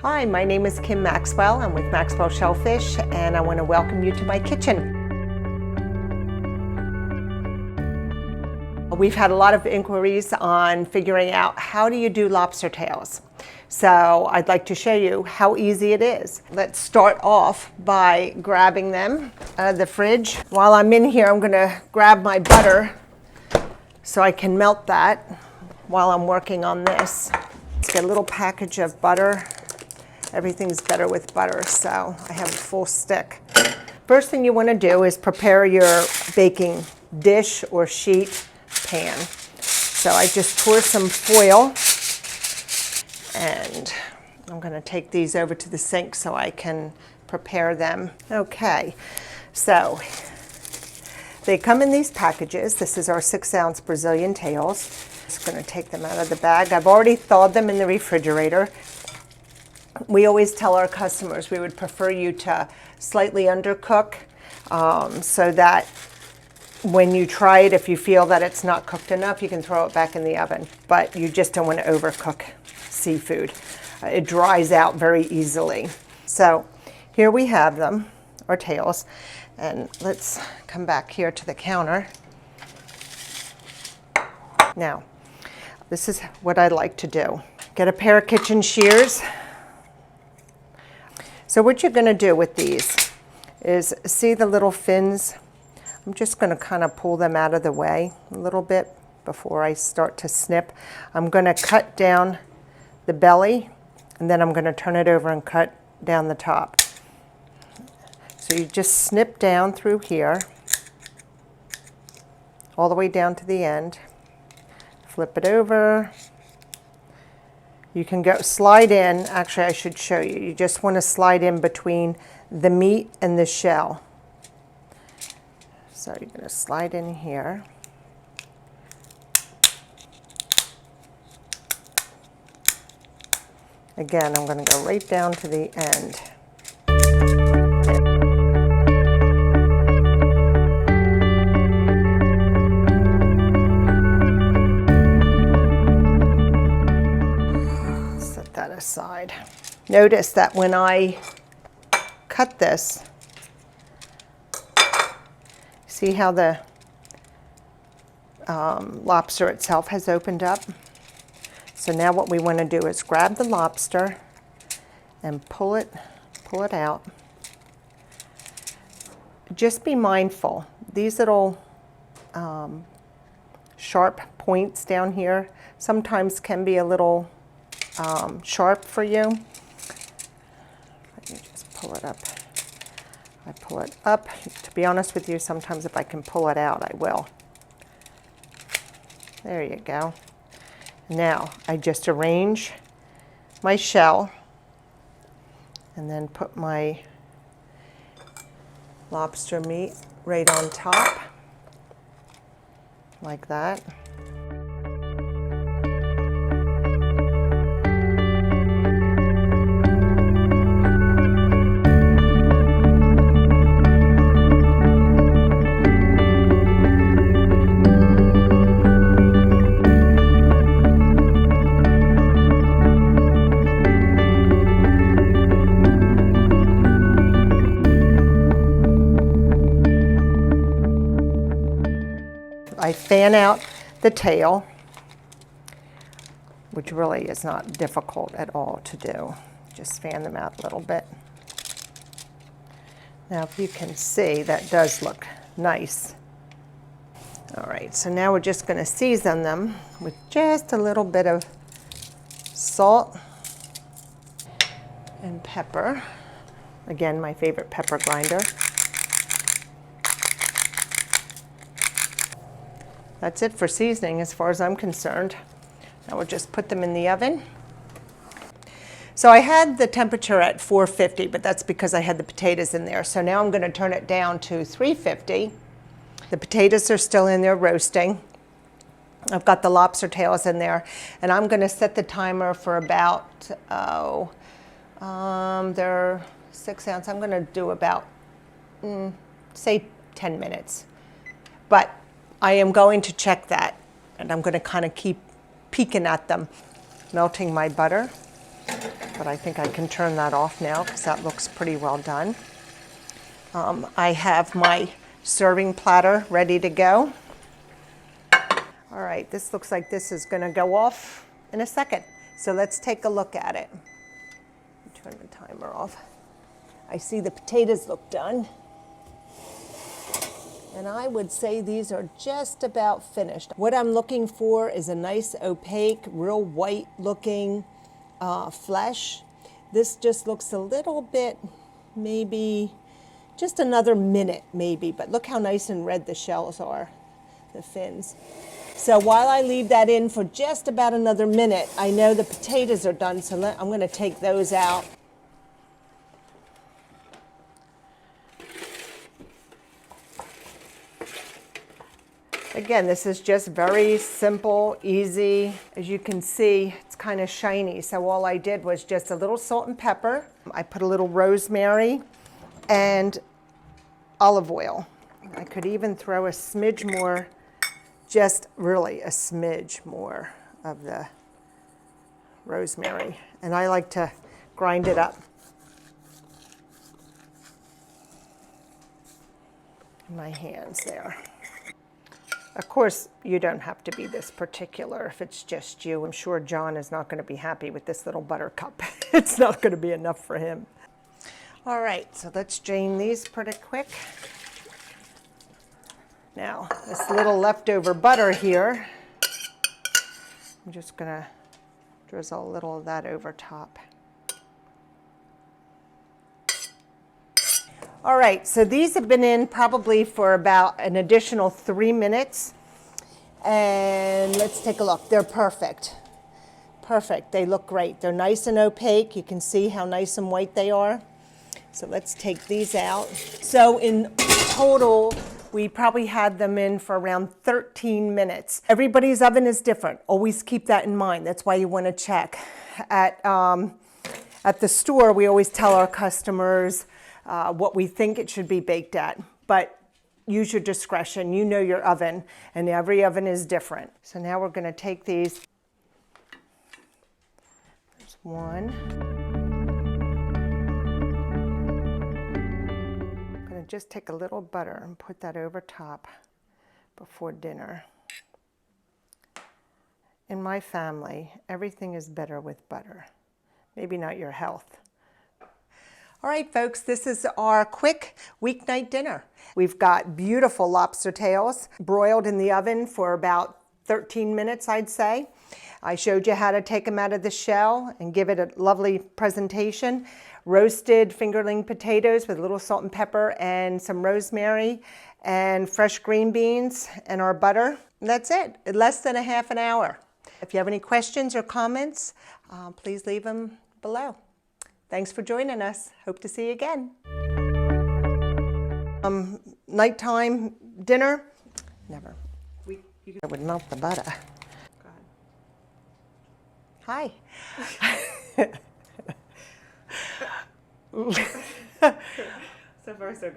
Hi, my name is Kim Maxwell. I'm with Maxwell Shellfish, and I want to welcome you to my kitchen. We've had a lot of inquiries on figuring out how do you do lobster tails. So I'd like to show you how easy it is. Let's start off by grabbing them out of the fridge. While I'm in here, I'm going to grab my butter so I can melt that while I'm working on this. Let's get a little package of butter. Everything's better with butter, so I have a full stick. First thing you want to do is prepare your baking dish or sheet pan. So I just pour some foil, and I'm going to take these over to the sink so I can prepare them. Okay, so they come in these packages. This is our 6-ounce Brazilian tails. Just going to take them out of the bag. I've already thawed them in the refrigerator. We always tell our customers we would prefer you to slightly undercook so that when you try it, if you feel that it's not cooked enough, you can throw it back in the oven. But you just don't want to overcook seafood. It dries out very easily. So here we have them, our tails. And let's come back here to the counter. Now, this is what I like to do. Get a pair of kitchen shears. So what you're going to do with these is, see the little fins? I'm just going to kind of pull them out of the way a little bit before I start to snip. I'm going to cut down the belly, and then I'm going to turn it over and cut down the top. So you just snip down through here, all the way down to the end. Flip it over. You can go slide in. Actually, I should show you. You just want to slide in between the meat and the shell. So you're going to slide in here. Again, I'm going to go right down to the end. Aside. Notice that when I cut this, see how the lobster itself has opened up? So now what we want to do is grab the lobster and pull it out. Just be mindful, these little sharp points down here sometimes can be a little sharp for you. Let me just pull it up. I pull it up. To be honest with you, sometimes if I can pull it out, I will. There you go. Now I just arrange my shell and then put my lobster meat right on top, like that. I fan out the tail, which really is not difficult at all to do. Just fan them out a little bit. Now, if you can see, that does look nice. All right, so now we're just going to season them with just a little bit of salt and pepper. Again, my favorite pepper grinder. That's it for seasoning as far as I'm concerned. Now we'll just put them in the oven. So I had the temperature at 450, but that's because I had the potatoes in there. So now I'm going to turn it down to 350. The potatoes are still in there roasting. I've got the lobster tails in there, and I'm going to set the timer for about, they're 6 ounce. I'm going to do about, say 10 minutes. But I am going to check that, and I'm going to kind of keep peeking at them. Melting my butter. but I think I can turn that off now because that looks pretty well done. I have my serving platter ready to go. All right, this looks like this is going to go off in a second. So let's take a look at it. Turn the timer off. I see the potatoes look done. And I would say these are just about finished. What I'm looking for is a nice opaque, real white looking flesh. This just looks a little bit, maybe just another minute maybe, but look how nice and red the shells are, the fins. So while I leave that in for just about another minute, I know the potatoes are done, so I'm going to take those out. Again, this is just very simple, easy. As you can see, it's kind of shiny, so all I did was just a little salt and pepper. I put a little rosemary and olive oil. I could even throw a smidge more, just really a smidge more of the rosemary. And I like to grind it up. In my hands there. Of course, you don't have to be this particular if it's just you. I'm sure John is not going to be happy with this little buttercup. It's not going to be enough for him. All right, so let's drain these pretty quick. Now, this little leftover butter here, I'm just going to drizzle a little of that over top. All right, so these have been in probably for about an additional 3 minutes. And let's take a look. They're perfect. Perfect. They look great. They're nice and opaque. You can see how nice and white they are. So let's take these out. So in total, we probably had them in for around 13 minutes. Everybody's oven is different. Always keep that in mind. That's why you want to check. At the store, we always tell our customers what we think it should be baked at, but use your discretion. You know your oven, and every oven is different. So now we're going to take these. There's one. I'm going to just take a little butter and put that over top before dinner. In my family, everything is better with butter. Maybe not your health. All right, folks, this is our quick weeknight dinner. We've got beautiful lobster tails broiled in the oven for about 13 minutes, I'd say. I showed you how to take them out of the shell and give it a lovely presentation. Roasted fingerling potatoes with a little salt and pepper and some rosemary and fresh green beans and our butter. And that's it, in less than a half an hour. If you have any questions or comments, please leave them below. Thanks for joining us. Hope to see you again. Nighttime dinner? Never. I would melt the butter. Go ahead. Hi. So far, so good.